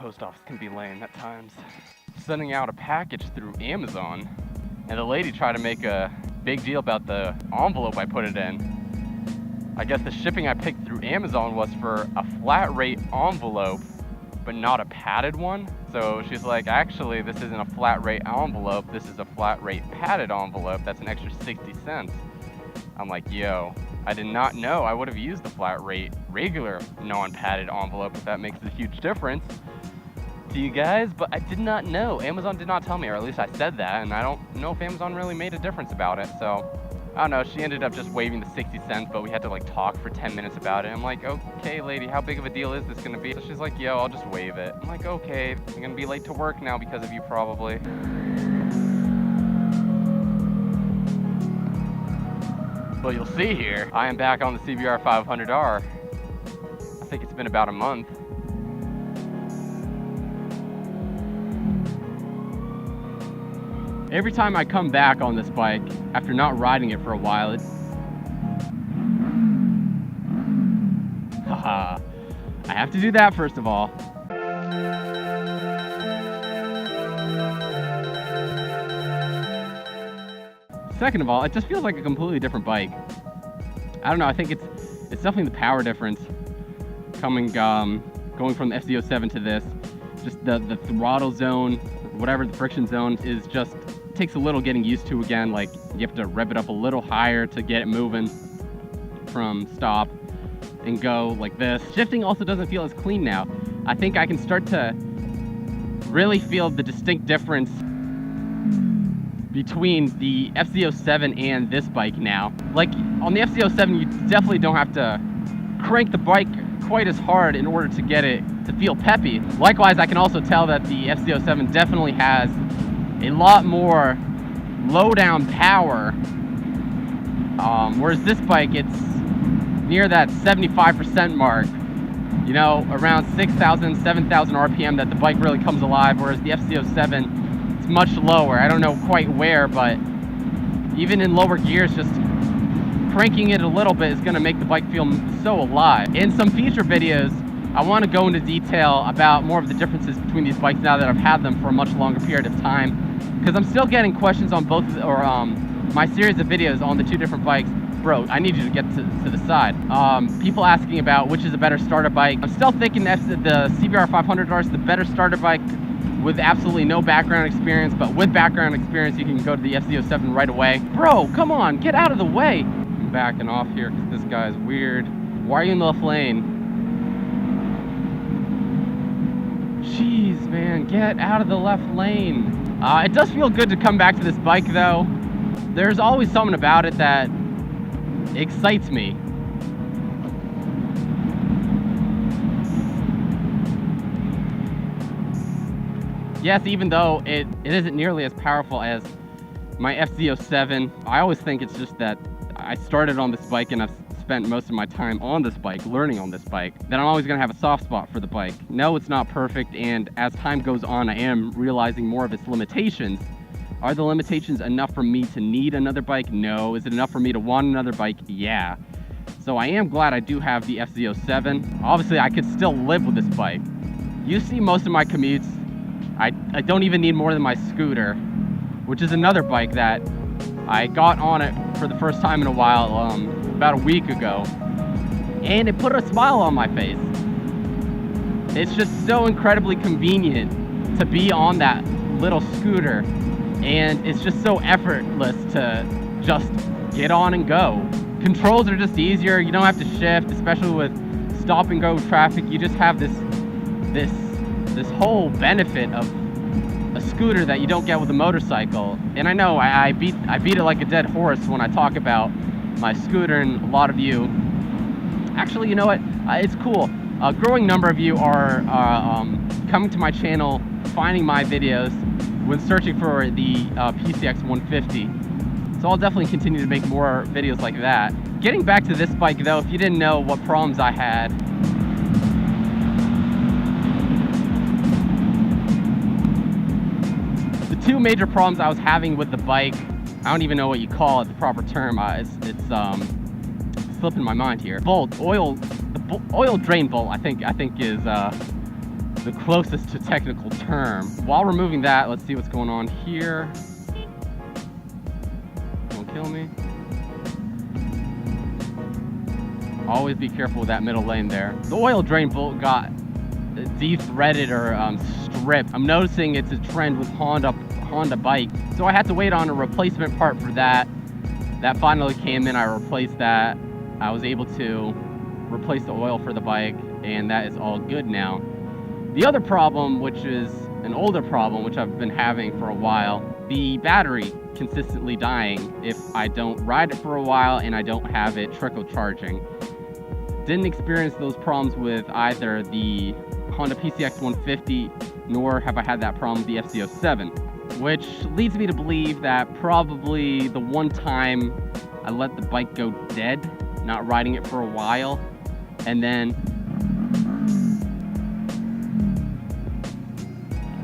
post office can be lame at times. Sending out a package through Amazon, and the lady tried to make a big deal about the envelope I put it in. I guess the shipping I picked through Amazon was for a flat rate envelope, but not a padded one. So she's like, actually, this isn't a flat rate envelope, this is a flat rate padded envelope. That's an extra 60 cents. I'm like, yo, I did not know. I would have used the flat rate, regular, non-padded envelope if that makes a huge difference to you guys, but I did not know. Amazon did not tell me, or at least I said that, and I don't know if Amazon really made a difference about it. So I don't know, she ended up just waiving the 60 cents, but we had to like talk for 10 minutes about it. I'm like, okay lady, how big of a deal is this gonna be? So she's like, yo, I'll just waive it. I'm like, okay, I'm gonna be late to work now because of you probably. Well, you'll see here, I am back on the CBR500R. I think it's been about a month. Every time I come back on this bike, after not riding it for a while, it's... Haha. I have to do that first of all. Second of all, it just feels like a completely different bike. I don't know, I think it's definitely the power difference coming, going from the FZ07 to this. Just the throttle zone, whatever the friction zone is, just takes a little getting used to again. Like, you have to rev it up a little higher to get it moving from stop and go like this. Shifting also doesn't feel as clean now. I think I can start to really feel the distinct difference between the FZ07 and this bike now. Like, on the FZ07, you definitely don't have to crank the bike quite as hard in order to get it to feel peppy. Likewise, I can also tell that the FZ07 definitely has a lot more low down power, whereas this bike, it's near that 75% mark, you know, around 6,000, 7,000 RPM that the bike really comes alive, whereas the FZ07, it's much lower. I don't know quite where, but even in lower gears, just cranking it a little bit is going to make the bike feel so alive. In some future videos, I want to go into detail about more of the differences between these bikes now that I've had them for a much longer period of time, because I'm still getting questions on both, or my series of videos on the two different bikes. Bro, I need you to get to the side. People asking about which is a better starter bike. I'm still thinking the CBR500R is the better starter bike with absolutely no background experience, but with background experience, you can go to the FZ07 right away. Bro, come on, get out of the way. I'm backing off here because this guy's weird. Why are you in the left lane? Jeez, man, get out of the left lane. It does feel good to come back to this bike, though. There's always something about it that excites me. Yes, even though it isn't nearly as powerful as my FZ07, I always think it's just that I started on this bike and I've spent most of my time on this bike, learning on this bike, that I'm always going to have a soft spot for the bike. No, it's not perfect, and as time goes on, I am realizing more of its limitations. Are the limitations enough for me to need another bike? No. Is it enough for me to want another bike? Yeah. So I am glad I do have the FZ07. Obviously, I could still live with this bike. You see most of my commutes, I don't even need more than my scooter, which is another bike that I got on it for the first time in a while, about a week ago, and it put a smile on my face. It's just so incredibly convenient to be on that little scooter, and it's just so effortless to just get on and go. Controls are just easier. You don't have to shift, especially with stop and go traffic. You just have this whole benefit of a scooter that you don't get with a motorcycle. And I know I beat it like a dead horse when I talk about my scooter, and a lot of you, actually, you know what, it's cool. A growing number of you are coming to my channel, finding my videos when searching for the PCX 150. So I'll definitely continue to make more videos like that. Getting back to this bike though, if you didn't know what problems I had, the two major problems I was having with the bike, I don't even know what you call it, the proper term, it's slipping my mind here. Bolt, oil drain bolt, I think is the closest to technical term. While removing that, let's see what's going on here. Don't kill me. Always be careful with that middle lane there. The oil drain bolt got de-threaded or stripped. I'm noticing it's a trend with Honda bike, so I had to wait on a replacement part for that. That finally came in. I replaced that. I was able to replace the oil for the bike, and that is all good now. The other problem, which is an older problem, which I've been having for a while, the battery consistently dying if I don't ride it for a while and I don't have it trickle charging. Didn't experience those problems with either the Honda PCX 150, nor have I had that problem with the FZ07, which leads me to believe that probably the one time I let the bike go dead, not riding it for a while, and then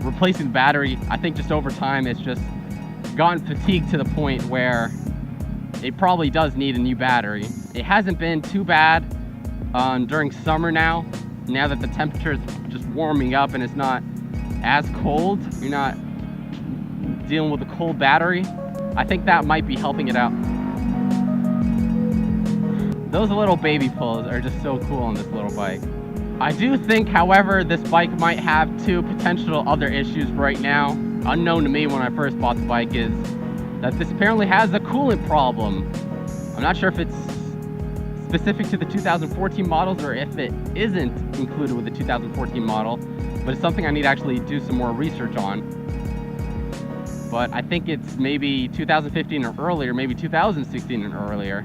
replacing the battery, I think just over time it's just gotten fatigued to the point where it probably does need a new battery. It hasn't been too bad during summer now that the temperature is just warming up and it's not as cold. You're not dealing with a cold battery. I think that might be helping it out. Those little baby pulls are just so cool on this little bike. I do think, however, this bike might have two potential other issues right now. Unknown to me when I first bought the bike is that this apparently has a coolant problem. I'm not sure if it's specific to the 2014 models or if it isn't included with the 2014 model, but it's something I need to actually do some more research on. But I think it's maybe 2015 or earlier, maybe 2016 and earlier.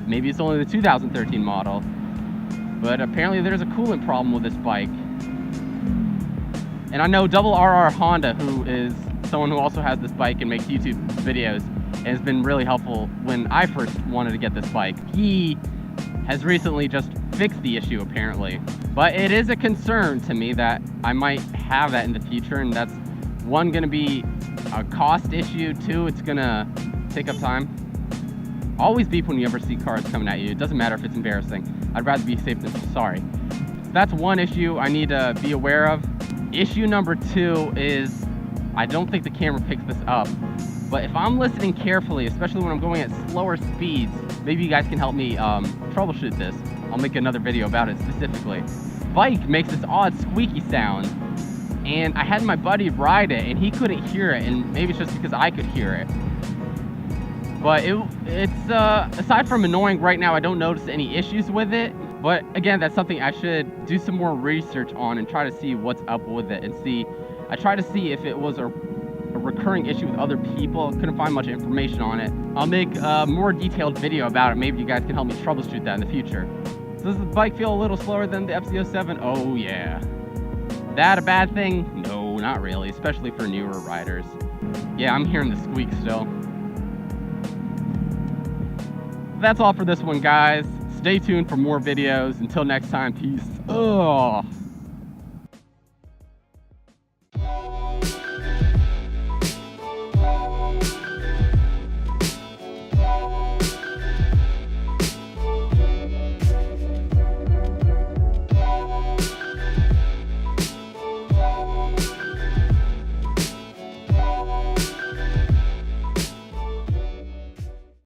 Maybe it's only the 2013 model. But apparently there's a coolant problem with this bike. And I know RR Honda, who is someone who also has this bike and makes YouTube videos, and has been really helpful when I first wanted to get this bike. He has recently just fixed the issue apparently. But it is a concern to me that I might have that in the future, and that's one, gonna be a cost issue. Two, it's gonna take up time. Always beep when you ever see cars coming at you. It doesn't matter if it's embarrassing. I'd rather be safe than sorry. So that's one issue I need to be aware of. Issue number two is I don't think the camera picks this up. But if I'm listening carefully, especially when I'm going at slower speeds, maybe you guys can help me troubleshoot this. I'll make another video about it specifically. Bike makes this odd squeaky sound. And I had my buddy ride it and he couldn't hear it, and maybe it's just because I could hear it. But it's aside from annoying right now, I don't notice any issues with it. But again, that's something I should do some more research on and try to see what's up with it, and I try to see if it was a recurring issue with other people. Couldn't find much information on it. I'll make a more detailed video about it. Maybe you guys can help me troubleshoot that in the future. So does the bike feel a little slower than the FZ07? Oh yeah. That a bad thing? No, not really, especially for newer riders. Yeah, I'm hearing the squeak still. That's all for this one, guys. Stay tuned for more videos. Until next time, peace. Ugh.